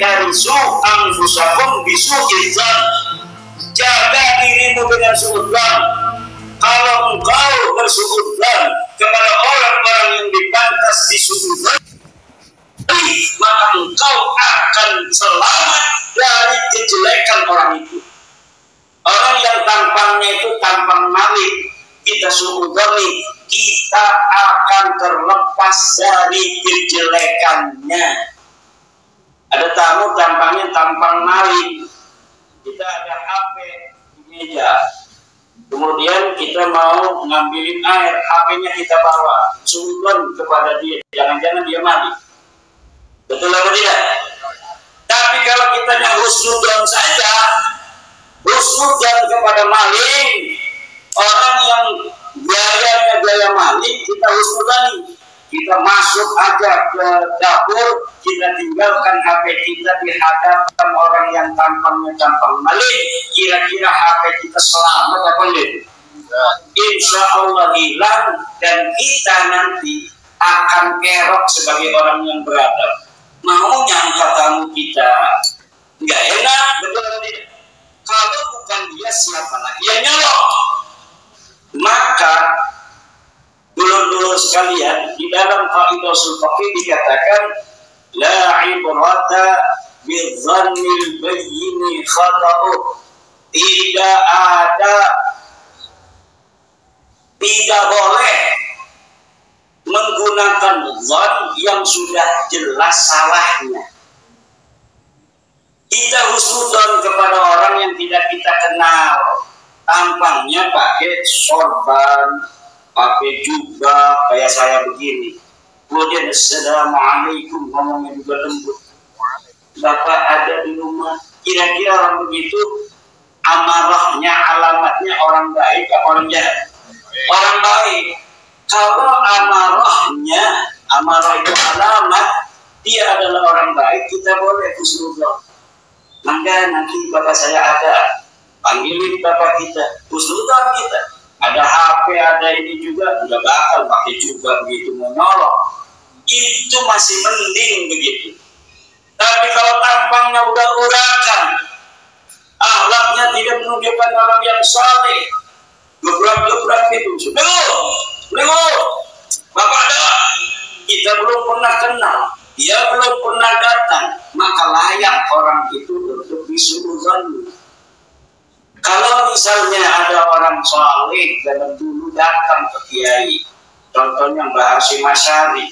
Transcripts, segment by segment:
ihtarisu anfusakum bisu'il dzan. Jaga dirimu dengan suudzon. Kalau engkau bersuudzon kepada orang-orang yang dipantas disuudzon, maka engkau akan selamat dari kejelekan orang itu. Orang yang tampangnya itu tampang maling, kita suudzoni, kita akan terlepas dari kejelekannya. Ada tamu tampangnya tampang maling, kita ada HP di meja, kemudian kita mau ngambilin air, HP-nya kita bawa, suudzon kepada dia, jangan-jangan dia mati. Betul atau tidak? Tapi kalau kita husnudzon saja, husnudzon kepada maling, orang yang gayanya gaya maling, kita husnudzoni. Kita masuk aja ke dapur, kita tinggalkan HP kita di hadapan orang yang tampangnya tampang maling, kira-kira HP kita selamat apa enggak? Insya Allah hilang, dan kita nanti akan kerok sebagai orang yang beradab. Mau nyangka tamu kita nggak enak, betul atau tidak? Kalau bukan dia, siapa lagi yang nyolong? Maka dulur-dulur sekalian, di dalam Qaidah Ushul Fiqh dikatakan la ibrata bidzannil bayyini khata'u. Tidak boleh menggunakan zon yang sudah jelas salahnya. Kita husnudzon kepada orang yang tidak kita kenal, tampangnya pakai sorban, pakai jubah kayak saya begini, kemudian assalamualaikum, ngomongnya juga lembut, Bapak ada di rumah, kira-kira orang begitu amarahnya, alamatnya orang baik atau orang jahat? Orang baik. Kalau amarahnya, amarah itu alamat, dia adalah orang baik, kita boleh husnudzon. Maka nanti bapak saya ada, panggilin bapak kita, husnudzon kita. Ada HP, ada ini juga, nggak bakal pakai juga begitu menyolong. Itu masih mending begitu. Tapi kalau tampangnya udah urakan, akhlaknya tidak menunjukkan orang yang saleh, gebrak-gebrak itu, Bego, bapak ada, kita belum pernah kenal, dia belum pernah datang, maka layak orang itu untuk disuudzon. Kalau misalnya ada orang saleh zaman dulu datang ke kiai, contohnya Mbah Hasyim Asy'ari,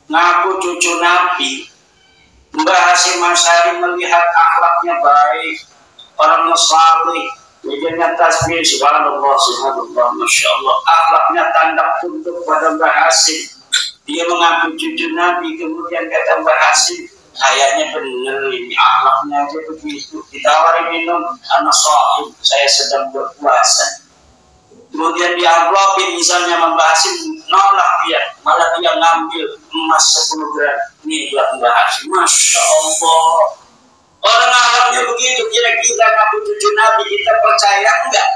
ngaku cucu Nabi, Mbah Hasyim Asy'ari melihat akhlaknya baik, orang saleh, wajahnya tasbih, subhanallah, subhanallah, masya Allah, akhlaknya tandak tunduk pada Mbah Hasyim. Dia mengaku cucu Nabi, kemudian kata Mbah Hasyim, kayaknya bener ini akhlaknya aja begitu. Ditawari minum, anak shahid, saya sedang berpuasa. Kemudian diamplopin misalnya Mbah Hasyim, nolak dia, malah dia ngambil emas 10 gram. Ini buat Mbah Hasyim, masya Allah. Orang akhlaknya begitu, kira-kira ngaku cucu Nabi, kita percaya enggak?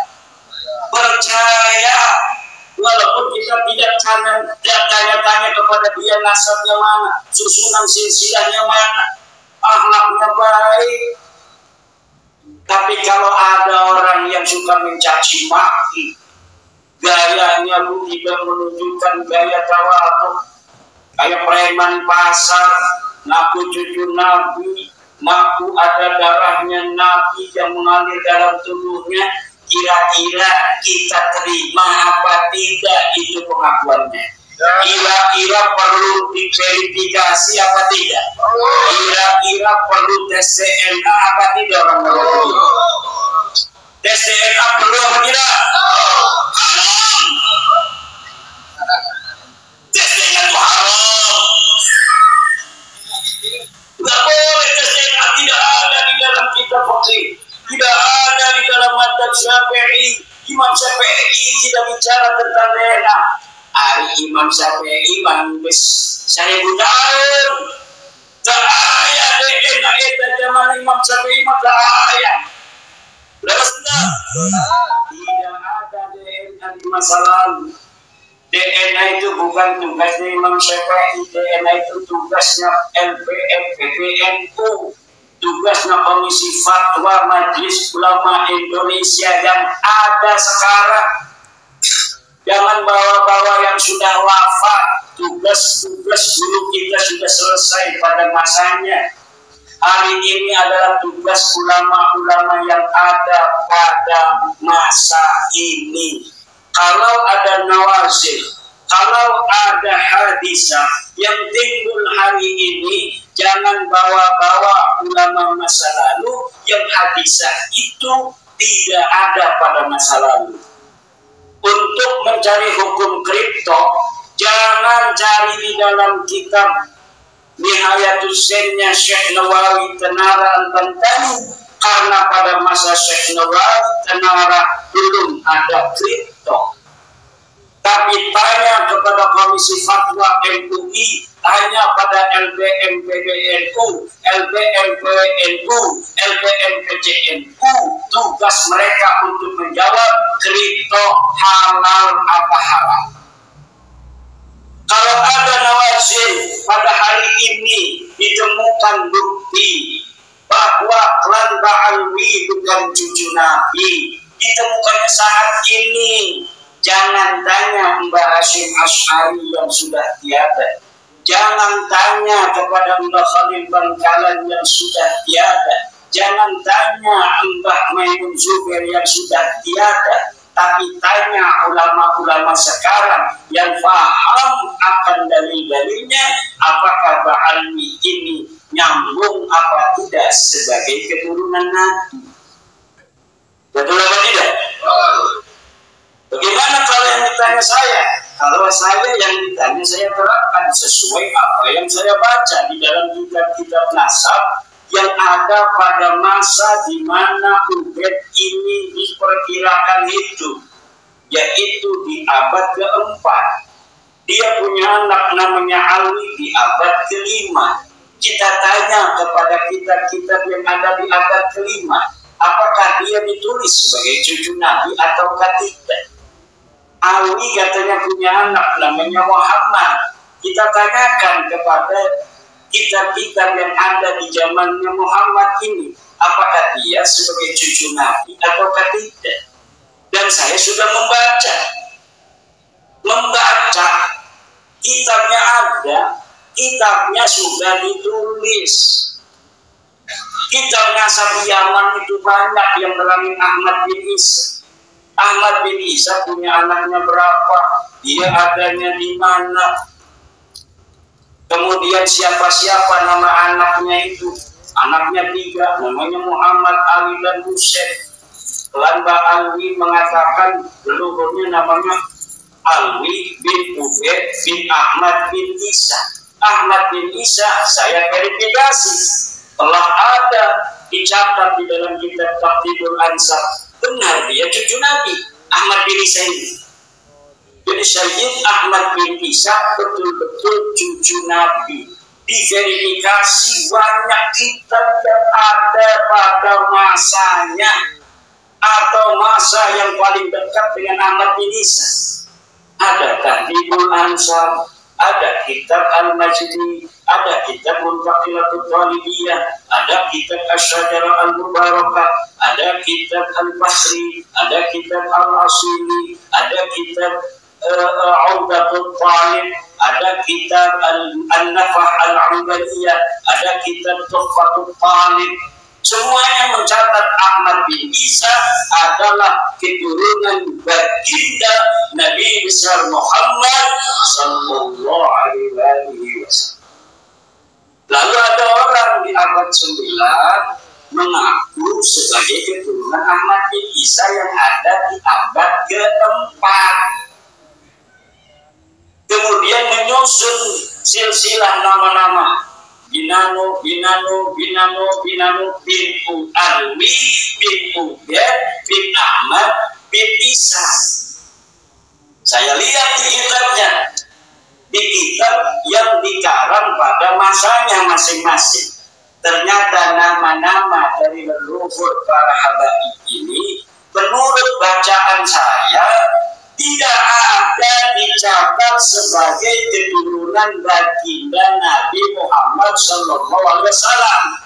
Percaya. Walaupun kita tidak tanya-tanya kepada dia nasabnya mana, susunan silsilahnya mana, akhlaknya baik. Tapi kalau ada orang yang suka mencaci maki, gayanya tidak menunjukkan gaya tawadhu, kayak preman pasar, ngaku cucu Nabi, ngaku ada darahnya Nabi yang mengalir dalam tubuhnya, kira-kira kita terima apa tidak itu pengakuannya? Kira-kira perlu diverifikasi apa tidak? Kira-kira perlu tes DNA apa tidak orang-orang? Tes DNA perlu apa tidak? Haram. Tes DNA itu haram. Tidak boleh tes DNA, tidak ada di dalam kitab fikih, tidak ada di dalam mazhab Syafi'i. Imam Syafi'i tidak bicara tentang DNA. Hari Imam Syafi'i manulis 1000 tahun. Tak ada DNA itu zaman Imam Syafi'i, maka ayat. Sudah sudah. Tidak ada DNA di masa lalu. DNA itu bukan tugasnya Imam Syafi'i, DNA itu tugasnya LPM, PBNU, tugasnya Komisi Fatwa Majelis Ulama Indonesia yang ada sekarang. Jangan bawa-bawa yang sudah wafat. Tugas-tugas dulu kita sudah selesai pada masanya. Hari ini adalah tugas ulama-ulama yang ada pada masa ini. Kalau ada nawazil, kalau ada hadisah yang timbul hari ini, jangan bawa-bawa ulama masa lalu yang hadisah itu tidak ada pada masa lalu. Untuk mencari hukum kripto, jangan cari di dalam kitab Nihayatus Sinnya Syekh Nawawi Tenara Al-Bantani, karena pada masa Syekh Nawawi Tenara belum ada kripto. Tapi tanya kepada Komisi Fatwa MUI, tanya pada LBM PBNU, LBM PWNU, LBM PCNU, tugas mereka untuk menjawab kripto halal apa haram. Kalau ada nawazil pada hari ini ditemukan bukti bahwa klan Ba'alwi bukan cucu Nabi, ditemukannya saat ini, jangan tanya Mbah Hashim Asy'ari yang sudah tiada, jangan tanya kepada Mbah Khalil Bangkalan yang sudah tiada, jangan tanya Mbah Maimun Zubair yang sudah tiada, tapi tanya ulama-ulama sekarang yang paham akan dalil-dalilnya, apakah Ba'alwi ini nyambung apa tidak sebagai keturunan Nabi. Betul apa tidak? Bagaimana kalau yang ditanya saya? Kalau saya yang ditanya, saya terangkan sesuai apa yang saya baca di dalam kitab-kitab nasab yang ada pada masa di mana Ubed ini diperkirakan hidup, yaitu di abad keempat. Dia punya anak namanya Alwi di abad kelima. Kita tanya kepada kitab-kitab yang ada di abad kelima, apakah dia ditulis sebagai cucu Nabi ataukah tidak? Alwi katanya punya anak namanya Muhammad. Kita tanyakan kepada kitab-kitab yang ada di zamannya Muhammad ini, apakah dia sebagai cucu Nabi ataukah tidak? Dan saya sudah membaca kitabnya ada, kitabnya sudah ditulis. Kitab Nasab Yaman itu banyak yang berangin Ahmad bin Isa. Ahmad bin Isa punya anaknya berapa? Dia adanya di mana? Kemudian siapa-siapa nama anaknya itu? Anaknya 3, namanya Muhammad, Ali, dan Husain. Klan Ba'alwi mengatakan leluhurnya namanya Alwi bin Ubed bin Ahmad bin Isa. Ahmad bin Isa saya verifikasi, telah ada dicatat di dalam kitab Taktibul Ansar, benar dia cucu Nabi Ahmad bin Isa ini. Jadi Sayyid Ahmad bin Isa betul-betul cucu Nabi. Diverifikasi banyak kitab yang ada pada masanya atau masa yang paling dekat dengan Ahmad bin Isa. Ada Tahdibul Ansar, ada kitab Al-Majdi, ada kitab Muntaqilatul Talibiyah, ada kitab Asy-Syajarah Al-Mubarakah, ada kitab Al-Basri, ada kitab Al-Asili, ada kitab Umdatul Talib, ada kitab An-Nafah Al-Ubaidiyah, ada kitab Tuhfatul Talib. Semuanya mencatat Ahmad bin Isa adalah keturunan baginda Nabi besar Muhammad sallallahu alaihi wasallam. Lalu ada orang di abad 9 mengaku sebagai keturunan Ahmad bin Isa yang ada di abad keempat. Kemudian menyusun silsilah nama-nama Binanu bin Alwi bin Ubed bin Ahmad bin Isa. Saya lihat di kitabnya, di kitab yang dikarang pada masanya masing-masing. Ternyata nama-nama dari leluhur para habaib ini, menurut bacaan saya, tidak ada dicatat sebagai keturunan baginda Nabi Muhammad SAW.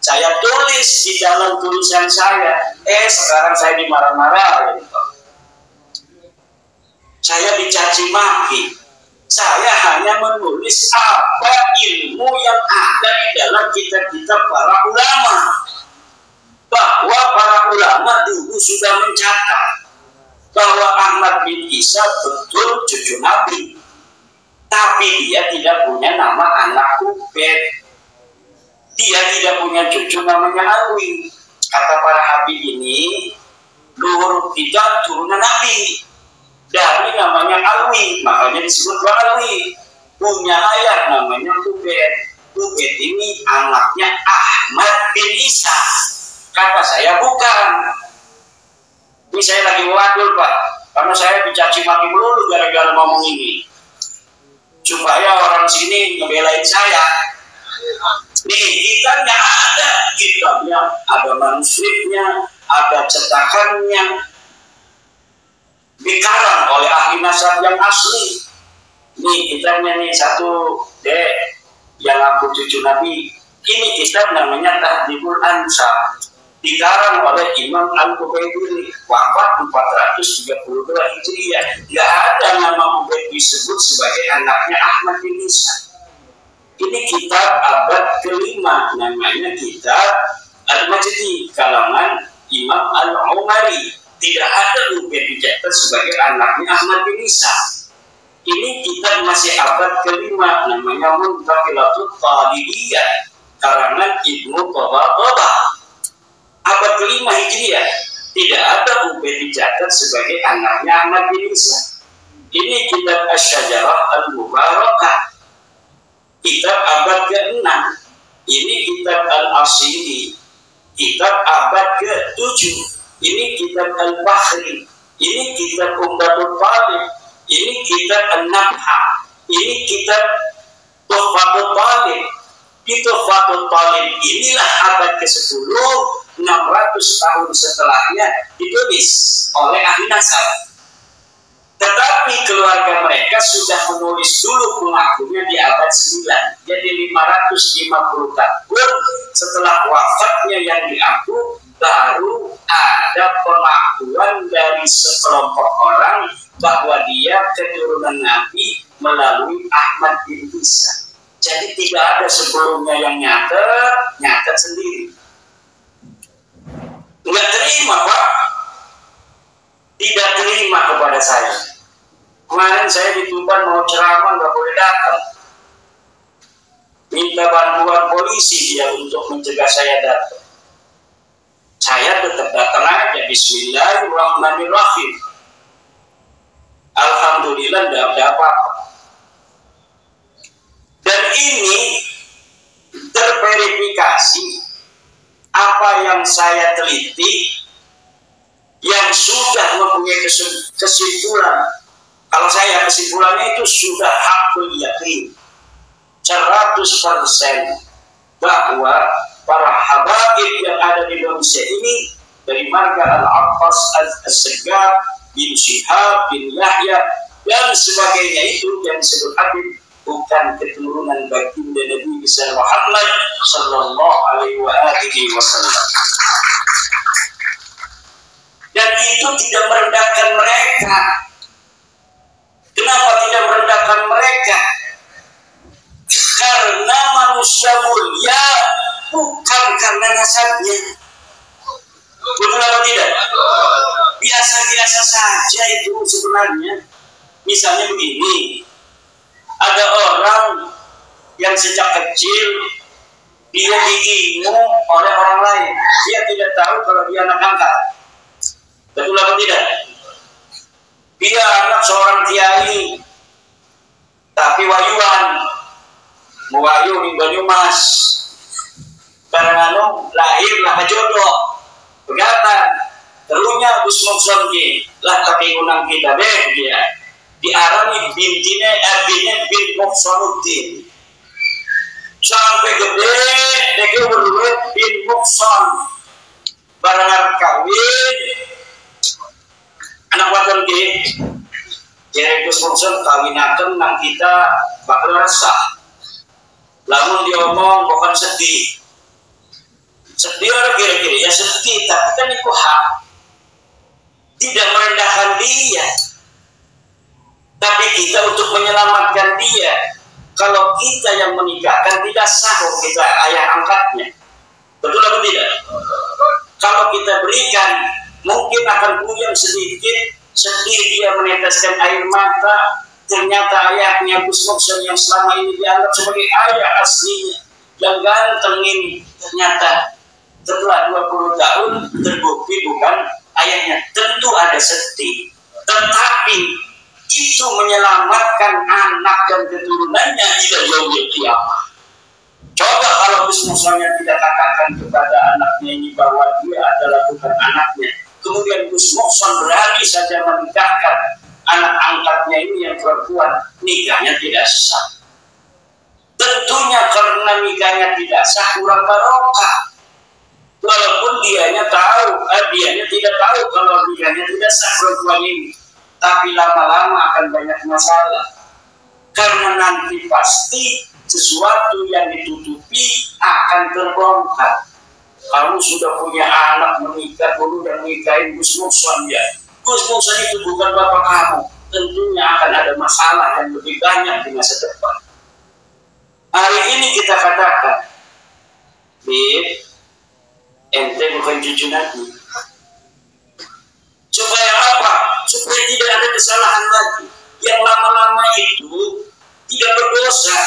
Saya tulis di dalam tulisan saya, sekarang saya dimarah-marah. Saya dicaci maki. Saya hanya menulis apa ilmu yang ada di dalam kitab-kitab para ulama. Bahwa para ulama dulu sudah mencatat bahwa Ahmad bin Isa betul cucu Nabi. Tapi dia tidak punya nama anak Ubed. Dia tidak punya cucu namanya Alwi. Kata para habib ini, luhur kita turunan Nabi. Dari namanya Alwi, makanya disebut Alwi. Punya ayah namanya Ubed. Ubed ini anaknya Ahmad bin Isa. Kata saya bukan. Ini saya lagi wadul Pak, karena saya dicaci maki melulu gara-gara ngomong ini. Supaya orang sini ngebelain saya. Nih, kitabnya ada. Kitabnya ada manuskripnya, ada cetakannya. Dikarang oleh ahli nasab yang asli. Nih kitabnya nih satu dek yang aku cucu Nabi. Ini kitab namanya Tahdhibul Ansab. Dikarang oleh Imam Al-Qubaidili, wafat 432 Hijriah. Tidak ada nama Ubaid disebut sebagai anaknya Ahmad bin Isa. Ini kitab abad kelima, namanya kitab Al-Majdi, kalangan Imam Al-Umari. Tidak ada Ubaid dicatat sebagai anaknya Ahmad bin Isa. Ini kitab masih abad kelima, namanya Muntaqilatul Talibiyah, karangan Ibnu Toba. Abad kelima Hijriah. Tidak ada Ubaid dicatat sebagai anaknya Ahmad bin Isa. Ini kitab Asy-Syajarah Al-Mubarakah, kitab abad ke-6. Ini kitab Al-Asili, kitab abad ke-7. Ini kitab Al-Bahri, ini kitab Umdatul Talib, ini kitab An-Nabha, ini kitab Tuhfatul Talib. Di Tuhfatul Talib inilah abad ke-10, 600 tahun setelahnya ditulis oleh ahli nasab. Tetapi keluarga mereka sudah menulis dulu pengakuannya di abad 9. Jadi 550 tahun setelah wafatnya yang diaku, baru ada pengakuan dari sekelompok orang bahwa dia keturunan Nabi melalui Ahmad bin Isa. Jadi tidak ada sebelumnya yang nyatet sendiri. Nggak terima Pak. Tidak terima kepada saya. Kemarin saya di Tuban mau ceramah nggak boleh datang. Minta bantuan polisi dia untuk mencegah saya datang. Saya tetap datang aja. Bismillahirrahmanirrahim. Alhamdulillah tidak ada apa-apa. Dan ini terverifikasi apa yang saya teliti, yang sudah mempunyai kesimpulan. Kalau saya kesimpulannya itu sudah hakul yakin 100% bahwa para habaib yang ada di Indonesia ini dari marga Al-Abbas Al-Segaf bin Syihab bin Yahya dan sebagainya itu yang disebut Habib bukan keturunan baginda Nabi besar Muhammad sallallahu alaihi wasallam. Dan itu tidak merendahkan mereka. Kenapa tidak merendahkan mereka? Karena manusia mulia bukan karena nasabnya. Betul atau tidak? Biasa-biasa saja itu sebenarnya. Misalnya begini, ada orang yang sejak kecil dia diilmu oleh orang lain. Dia tidak tahu kalau dia anak angkat. Betul atau tidak? Dia anak seorang kiai, tapi wayuan, mewayu di Banyumas. Karena lahirlah jodoh, pegatan, terunya Gus Mokson lah ketingunan kita dia. Diarani bintine bin Moksonuddin. Sampai gede, dia berduit bin Mokson. Barangan kawin, anak wakil ki, jadi Gus Mungsun kawinaken nang kita bakal resah. Lamun diomong bukan sedih. Sedih orang kira-kira ya sedih, tapi kan itu hak. Tidak merendahkan dia. Tapi kita untuk menyelamatkan dia. Kalau kita yang menikahkan tidak sah kita ayah angkatnya. Betul atau tidak? Kalau kita berikan, mungkin akan buyang sedikit, sedih dia meneteskan air mata. Ternyata ayahnya Gus Mungsun yang selama ini dianggap sebagai ayah aslinya, yang ganteng ini, ternyata setelah 20 tahun terbukti bukan ayahnya. Tentu ada sedih, tetapi itu menyelamatkan anak dan keturunannya tidak yaumil qiyamah. Coba kalau Gus Mungsunnya tidak katakan kepada anaknya ini bahwa dia adalah bukan anaknya, kemudian Gus Mungsun berani saja menikahkan anak angkatnya ini yang perempuan, nikahnya tidak sah. Tentunya karena nikahnya tidak sah kurang barokah. Walaupun dianya tidak tahu kalau nikahnya tidak sah perempuan ini, tapi lama-lama akan banyak masalah. Karena nanti pasti sesuatu yang ditutupi akan terbongkar. Kamu sudah punya anak menikah dulu dan nikahin Gus Mungsun ya. Gus Mungsun itu bukan bapak kamu. Tentunya akan ada masalah yang lebih banyak di masa depan. Hari ini kita katakan, Bib, ente bukan cucu Nabi. Supaya apa? Supaya tidak ada kesalahan lagi. Yang lama-lama itu tidak berdosa.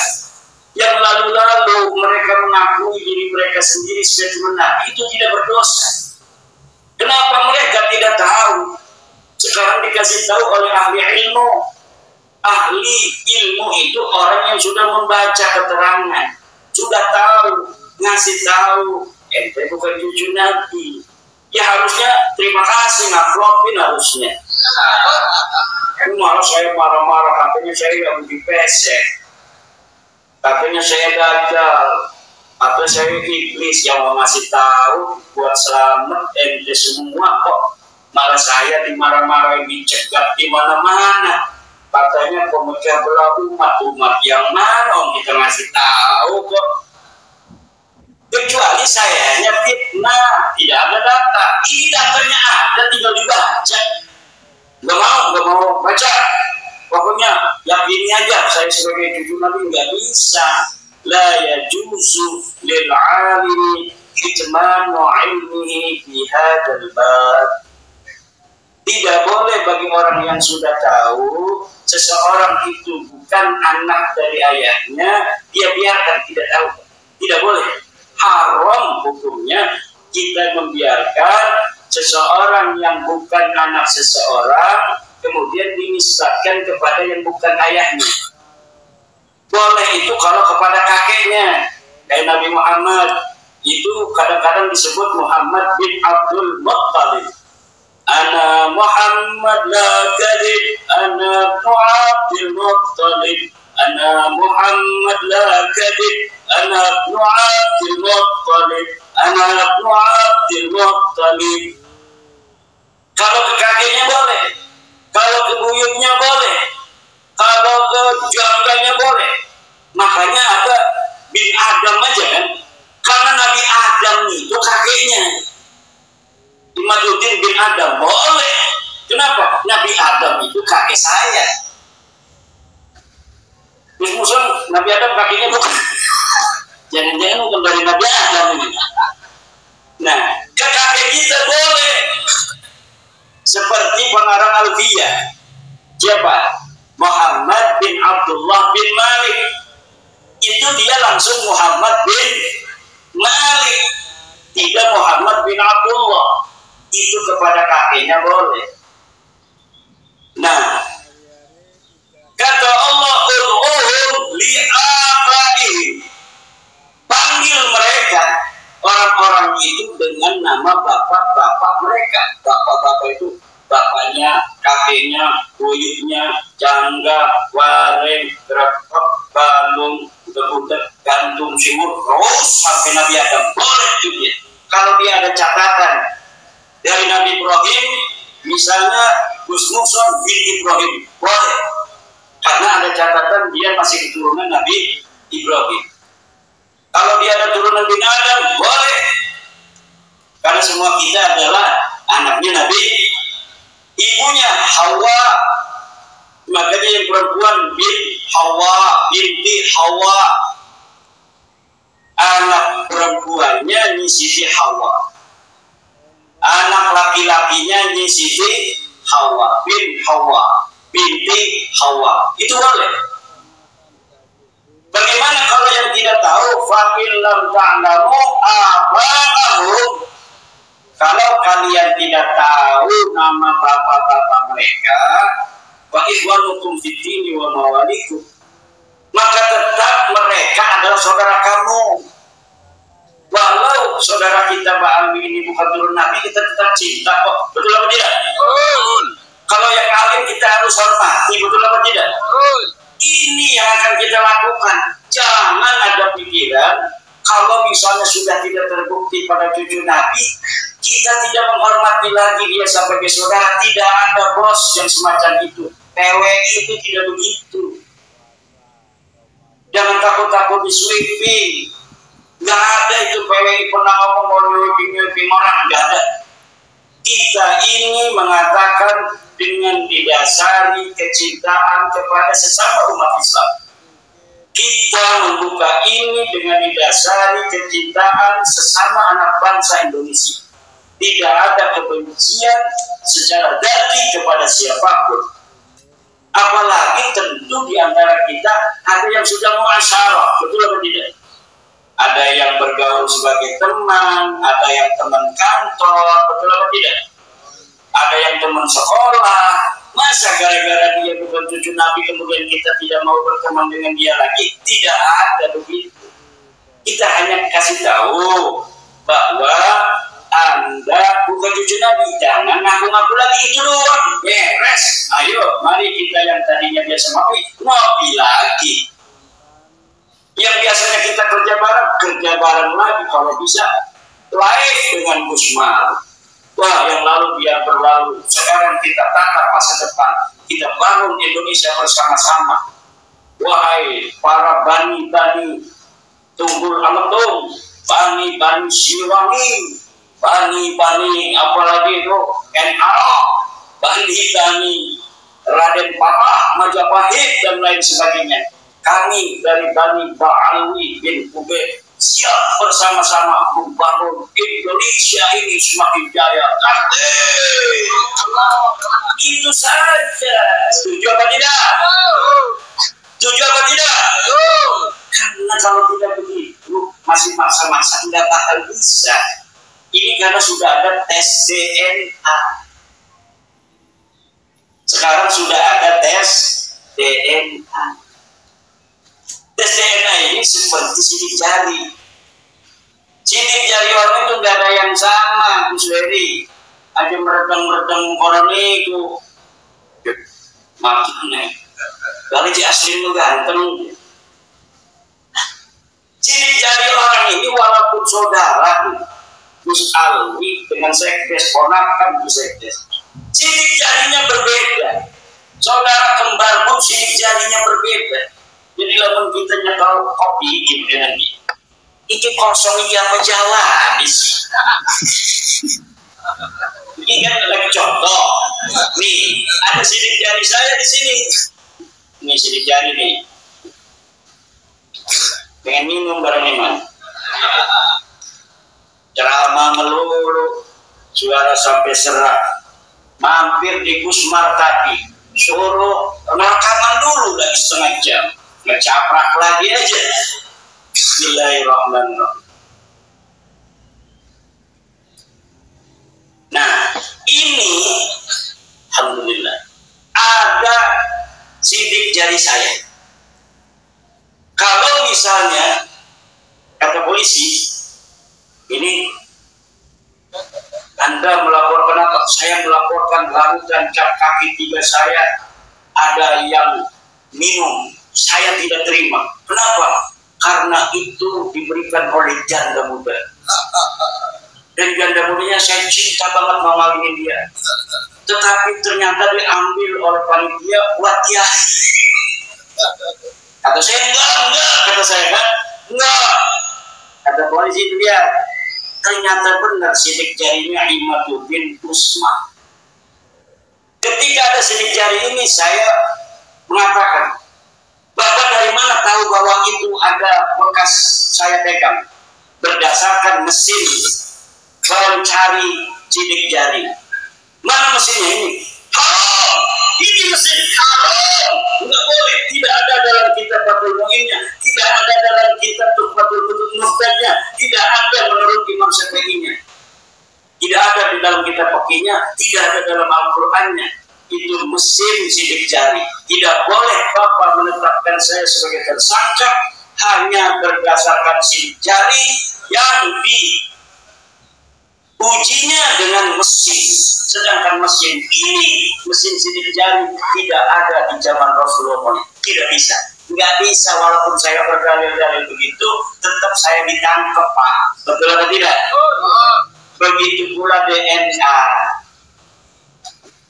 Yang lalu-lalu mereka mengakui diri mereka sendiri sebagai Nabi itu tidak berdosa. Kenapa mereka tidak tahu? Sekarang dikasih tahu oleh ahli ilmu. Ahli ilmu itu orang yang sudah membaca keterangan, sudah tahu, ngasih tahu, ente bukan cucu Nabi. Ya harusnya terima kasih, ngaflopin harusnya. Malah saya marah-marah, katanya saya nggak budi pesek, katanya saya gagal, atau saya iblis yang mau ngasih tahu buat selamat ente semua kok. Malah saya dimarah-marahin, dicegat di mana-mana. Katanya pemecah belah umat yang mana kita ngasih tahu kok. Kecuali sayanya fitnah, tidak ada data. Ini datanya ada, tinggal dibaca. Gak mau baca. Pokoknya yakini aja saya sebagai cucu Nabi nggak bisa. La yajuzu lil alimi kitmanu ilmihi fi hadzal bab. Tidak boleh bagi orang yang sudah tahu seseorang itu bukan anak dari ayahnya, dia biarkan tidak tahu. Tidak boleh. Haram hukumnya kita membiarkan seseorang yang bukan anak seseorang kemudian dinisbatkan kepada yang bukan ayahnya. Boleh itu kalau kepada kakeknya. Kayak Nabi Muhammad itu kadang-kadang disebut Muhammad bin Abdul Muttalib. Ana Muhammad la kadhib, ana Abdul Muttalib, ana Muhammad la kadhib, ana Abdul Muttalib, ana Abdul Muttalib. Kalau ke kakeknya boleh, kalau ke buyutnya boleh, kalau ke jangganya boleh. Makanya ada bin Adam aja kan, karena Nabi Adam itu kakeknya. Imaduddin bin Adam boleh. Kenapa? Nabi Adam itu kakek saya. Gus Mungsun Nabi Adam kakeknya bukan. Jangan-jangan bukan dari Nabi Adam ini. Nah, ke kakek kita boleh. Seperti pengarang Alfiyah. Siapa? Muhammad bin Abdullah bin Malik. Itu dia langsung Muhammad bin Malik, tidak Muhammad bin Abdullah. Itu kepada kakeknya boleh. Nah, kata Allah, ud'uhum li'abaihim. Panggil mereka, orang-orang itu dengan nama bapak-bapak mereka. Bapak-bapak itu bapaknya, kakeknya, buyutnya, jangga, wareng, gerepek, balung, udah gantung, simur, terus sampai Nabi Adam. Boleh juga. Kalau dia ada catatan dari Nabi Ibrahim, misalnya Gus Mungsun bin Ibrahim, boleh. Karena ada catatan dia masih keturunan Nabi Ibrahim. Kalau dia ada turunan bin Adam, boleh. Karena semua kita adalah anaknya Nabi. Ibunya Hawa, makanya yang perempuan bin Hawa, binti Hawa. Anak perempuannya ni Siti Hawa. Anak laki-lakinya ni Siti Hawa, bin Hawa, binti Hawa. Itu boleh. Bagaimana kalau yang tidak tahu? Fa'il lam ta'lamu aba'ahum. Kalau kalian tidak tahu nama bapak-bapak mereka, wa ikhwanukum fid dini wa mawalikum, maka tetap mereka adalah saudara kamu. Walau saudara kita Pak Alwi ini bukan turun Nabi, kita tetap cinta kok. Betul apa tidak? Betul. Kalau yang alim kita harus hormati, betul apa tidak? Betul. Ini yang akan kita lakukan. Jangan ada pikiran kalau misalnya sudah tidak terbukti pada cucu Nabi, kita tidak menghormati lagi dia sebagai saudara. Tidak ada bos yang semacam itu. PWI itu tidak begitu. Jangan takut-takut di sweeping. Nggak ada itu PWI pernah ngomong mau sweeping orang. Nggak ada. Kita ini mengatakan dengan didasari kecintaan kepada sesama umat Islam. Kita membuka ini dengan didasari kecintaan sesama anak bangsa Indonesia. Tidak ada kebencian secara dati kepada siapapun. Apalagi tentu di antara kita ada yang sudah muasyarah, betul atau tidak? Ada yang bergaul sebagai teman, ada yang teman kantor, betul atau tidak? Ada yang teman sekolah. Masa gara-gara dia bukan cucu Nabi kemudian kita tidak mau berteman dengan dia lagi? Tidak ada begitu. Kita hanya kasih tahu bahwa Anda bukan cucu Nabi, jangan ngaku-ngaku lagi, itu doang, beres. Ayo, mari kita yang tadinya biasa ngopi lagi. Yang biasanya kita kerja bareng lagi, kalau bisa live dengan Gusmar. Wah, yang lalu biar berlalu. Sekarang kita tatap masa depan. Kita bangun Indonesia bersama-sama. Wahai para bani-bani Tunggul Ametung, bani-bani Siliwangi, bani-bani apalagi itu NRO, bani-bani Raden Patah, Majapahit dan lain sebagainya. Kami dari Bani Ba'alwi bin Ubed siap bersama-sama membangun Indonesia ini semakin jaya. Itu saja. Setuju apa tidak? Setuju apa tidak? Karena kalau tidak begitu masih maksa-maksa tidak akan bisa. Ini karena sudah ada tes DNA. Sekarang sudah ada tes DNA. Tes DNA ini seperti sidik jari. Sidik jari orang itu nggak ada yang sama, Gus Ferry. Ada meredang-meredang orang itu. Makanya, kalau si asli itu ganteng. Sidik jari orang ini walaupun saudara, Gus Alwi dengan sekdes ponakan Gus sekdes. Sidik jarinya berbeda. Saudara kembar pun sidik jarinya berbeda. Jadi lamun kita nyekal kopi gitu dengan dia. Iki kosong iki apa Jawa sih? Ini kan lagi contoh. Nih, ada sidik jari saya di sini. Ini sidik jari nih. Pengen minum bareng iman. Ceramah melulu, suara sampai serak. Mampir di Gusmar tadi, suruh rekaman dulu lagi setengah jam. Ngecaprak lagi aja. Bismillahirrahmanirrahim. Nah, ini alhamdulillah ada sidik jari saya. Kalau misalnya kata polisi, ini Anda melaporkan apa? Saya melaporkan larutan cap kaki 3 saya ada yang minum. Saya tidak terima. Kenapa? Karena itu diberikan oleh janda muda. Dan janda mudanya saya cinta banget mengawinin dia. Tetapi ternyata diambil oleh panitia buat dia. Kata saya, enggak, kata saya kan, enggak. Kata polisi itu lihat, ternyata benar sidik jarinya Imaduddin Usman. Ketika ada sidik jari ini, saya mengatakan, Bapak dari mana tahu bahwa itu ada bekas saya pegang? Berdasarkan mesin pencari sidik jari. Mana mesinnya ini? Haram! Ini mesin haram! Enggak boleh. Tidak ada dalam kitab Fathul Mu'innya. Tidak ada dalam kitab Tuhfatul Muhtajnya. Tidak ada menurut Imam Syafi'inya. Tidak ada di dalam kitab Fikihnya. Tidak ada dalam Al-Qur'annya. Itu mesin sidik jari. Tidak boleh Bapak menetapkan saya sebagai tersangka hanya berdasarkan sidik jari yang diujinya dengan mesin. Sedangkan mesin ini, mesin sidik jari tidak ada di zaman Rasulullah. Tidak bisa. Nggak bisa, walaupun saya berdalil-dalil begitu, tetap saya ditangkap, Pak. Betul atau tidak? Begitu pula DNA.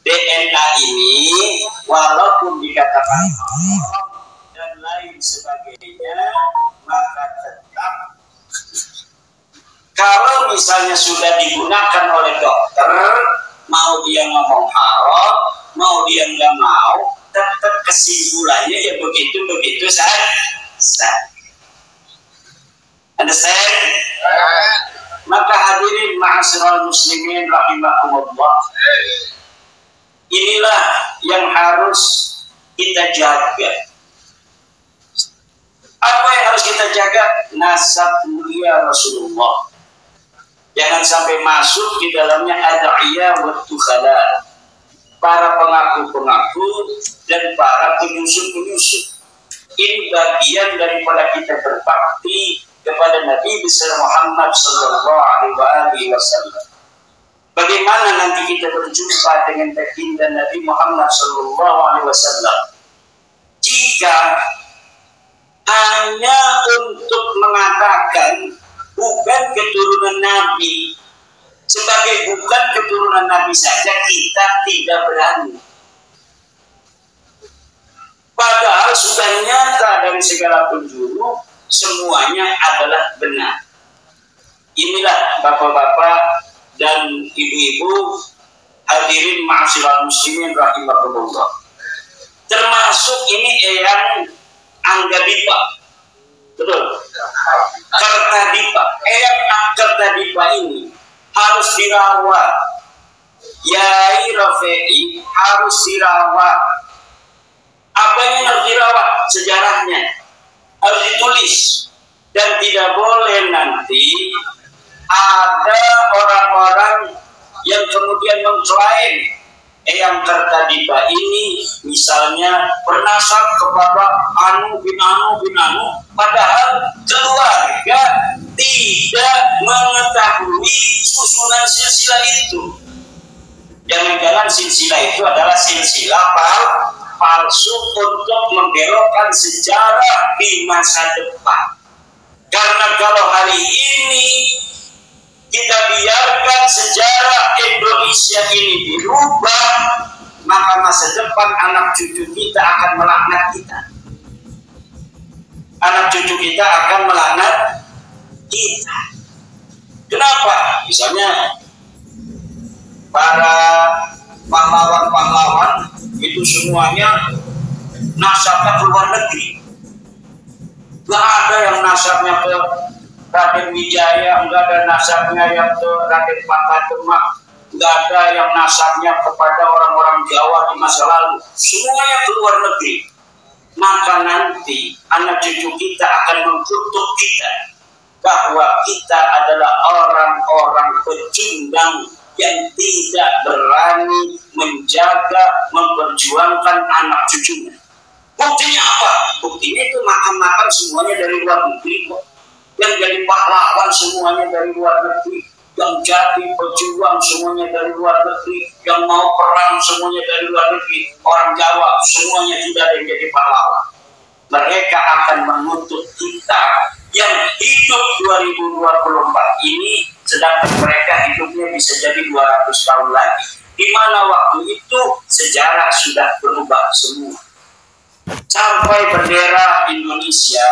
DNA ini walaupun dikatakan haram dan lain sebagainya, maka tetap kalau misalnya sudah digunakan oleh dokter, mau dia ngomong haram, mau dia nggak mau, tetap kesimpulannya ya begitu saja. Understand? Maka hadirin ma'asyiral muslimin rahimakumullah, inilah yang harus kita jaga. Apa yang harus kita jaga? Nasab mulia Rasulullah. Jangan sampai masuk di dalamnya ad'iyah wa tukhala, para pengaku-pengaku dan para penyusup-penyusup. Ini bagian daripada kita berbakti kepada Nabi besar Muhammad sallallahu alaihi wasallam. Bagaimana nanti kita berjumpa dengan baginda Nabi Muhammad sallallahu alaihi wasallam jika hanya untuk mengatakan bukan keturunan Nabi, sebagai bukan keturunan Nabi saja kita tidak berani. Padahal sudah nyata dari segala penjuru semuanya adalah benar. Inilah bapak-bapak dan ibu-ibu hadirin ma'asyiral muslimin rahimakumullah. Termasuk ini Eyang Anggadipa. Betul. Kertadipa. Eyang Kertadipa ini harus dirawat. Yai Rafi'i harus dirawat. Apa yang harus dirawat? Sejarahnya harus ditulis. Dan tidak boleh nanti ada orang-orang yang kemudian mengklaim Eyang Kertadipa ini misalnya bernasab kepada Anu bin Anu, padahal keluarga tidak mengetahui susunan silsilah itu. Jangan-jangan silsilah itu adalah silsilah palsu untuk membelokkan sejarah di masa depan. Karena kalau hari ini kita biarkan sejarah Indonesia ini dirubah, maka masa depan anak cucu kita akan melaknat kita. Anak cucu kita akan melaknat kita. Kenapa? Misalnya para pahlawan-pahlawan itu semuanya nasabnya ke luar negeri. Gak ada yang nasabnya ke Raden Wijaya, enggak ada nasabnya yang ke Raden Patah Demak, enggak ada yang nasabnya kepada orang-orang Jawa di masa lalu. Semuanya ke luar negeri. Maka nanti anak cucu kita akan mengkutuk kita bahwa kita adalah orang-orang pecundang yang tidak berani menjaga, memperjuangkan anak cucunya. Buktinya apa? Buktinya itu makam-makam semuanya dari luar negeri kok. Yang jadi pahlawan semuanya dari luar negeri, yang jadi pejuang semuanya dari luar negeri, yang mau perang semuanya dari luar negeri. Orang Jawa semuanya tidak ada yang jadi pahlawan. Mereka akan mengutuk kita yang hidup 2024 ini, sedangkan mereka hidupnya bisa jadi 200 tahun lagi. Di mana waktu itu sejarah sudah berubah semua. Sampai bendera Indonesia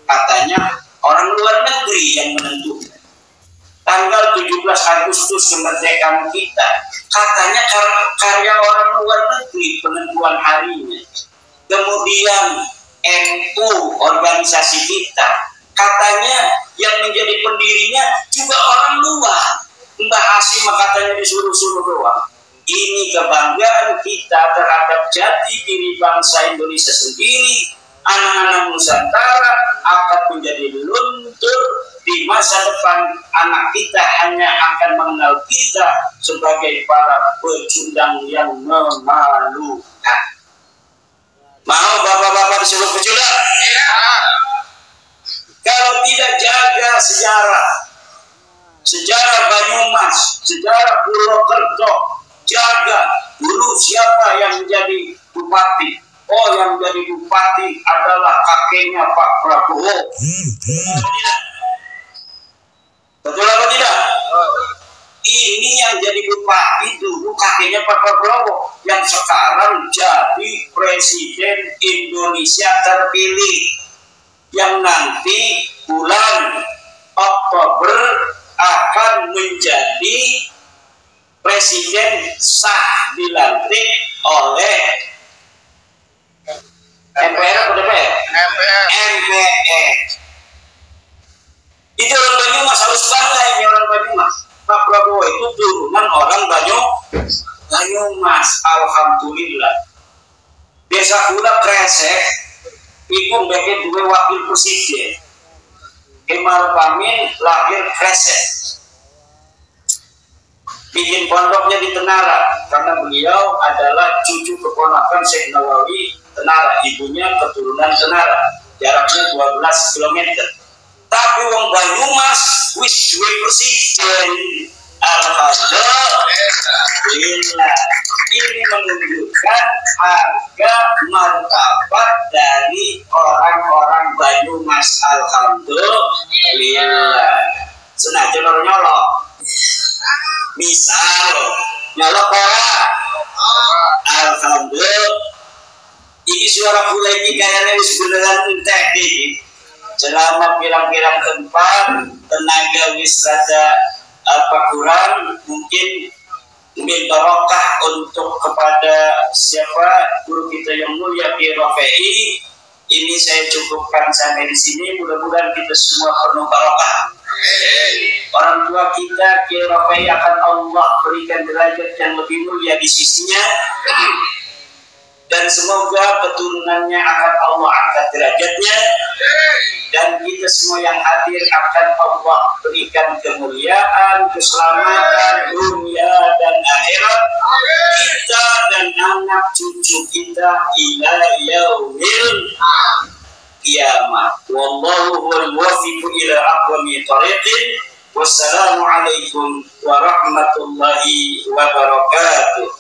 katanya orang luar negeri yang menentukan. Tanggal 17 Agustus kemerdekaan kita katanya karya orang luar negeri penentuan harinya. Kemudian NU organisasi kita katanya yang menjadi pendirinya juga orang luar. Mbah Hasim katanya disuruh-suruh doang. Ini kebanggaan kita terhadap jati diri bangsa Indonesia sendiri. Anak-anak Nusantara akan menjadi luntur di masa depan. Anak kita hanya akan mengenal kita sebagai para pecundang yang memalukan. Mau bapak-bapak disuruh pecundang? Ya. Kalau tidak jaga sejarah Banyumas, sejarah Purwokerto, jaga dulu siapa yang menjadi bupati. Oh, yang menjadi bupati adalah kakeknya Pak Prabowo. Betul apa tidak? Ini yang jadi bupati dulu kakeknya Pak Prabowo, yang sekarang jadi Presiden Indonesia terpilih, yang nanti bulan Oktober akan menjadi presiden sah dilantik oleh MPR atau DPR? MPR. Itu orang Banyumas harus bangga, ini orang Banyumas. Pak Prabowo itu turunan orang Banyumas. Alhamdulillah. Desa pula Kresek, itu bagi dua wakil presiden. Kemal Pamin lahir Kresek. Bikin pondoknya di Tenara karena beliau adalah cucu keponakan Syekh Nawawi Tenara, ibunya keturunan Tenara, jaraknya 12 km. Tapi wong Banyumas wis duwe presiden. Alhamdulillah. Ini menunjukkan harga martabat dari orang-orang Banyumas. Alhamdulillah. Senajan orang nyolok. Misal nyolok orang. Alhamdulillah. Ini suara pula ini kayaknya sebenarnya entek ini. Selama pirang-pirang tempat tenaga wisata kurang, mungkin barokah untuk kepada siapa guru kita yang mulia Ki Rofei. Ini saya cukupkan sampai di sini. Mudah-mudahan kita semua penuh barokah. Orang tua kita Ki Rofei akan Allah berikan derajat yang lebih mulia di sisinya. Dan semoga keturunannya akan Allah angkat derajatnya, dan kita semua yang hadir akan Allah berikan kemuliaan, keselamatan dunia dan akhirat kita dan anak cucu kita ila yaumil qiyamah. Wallahu wal muwaffiq ila aqwamit thariqin. Wassalamu alaikum warahmatullahi wabarakatuh.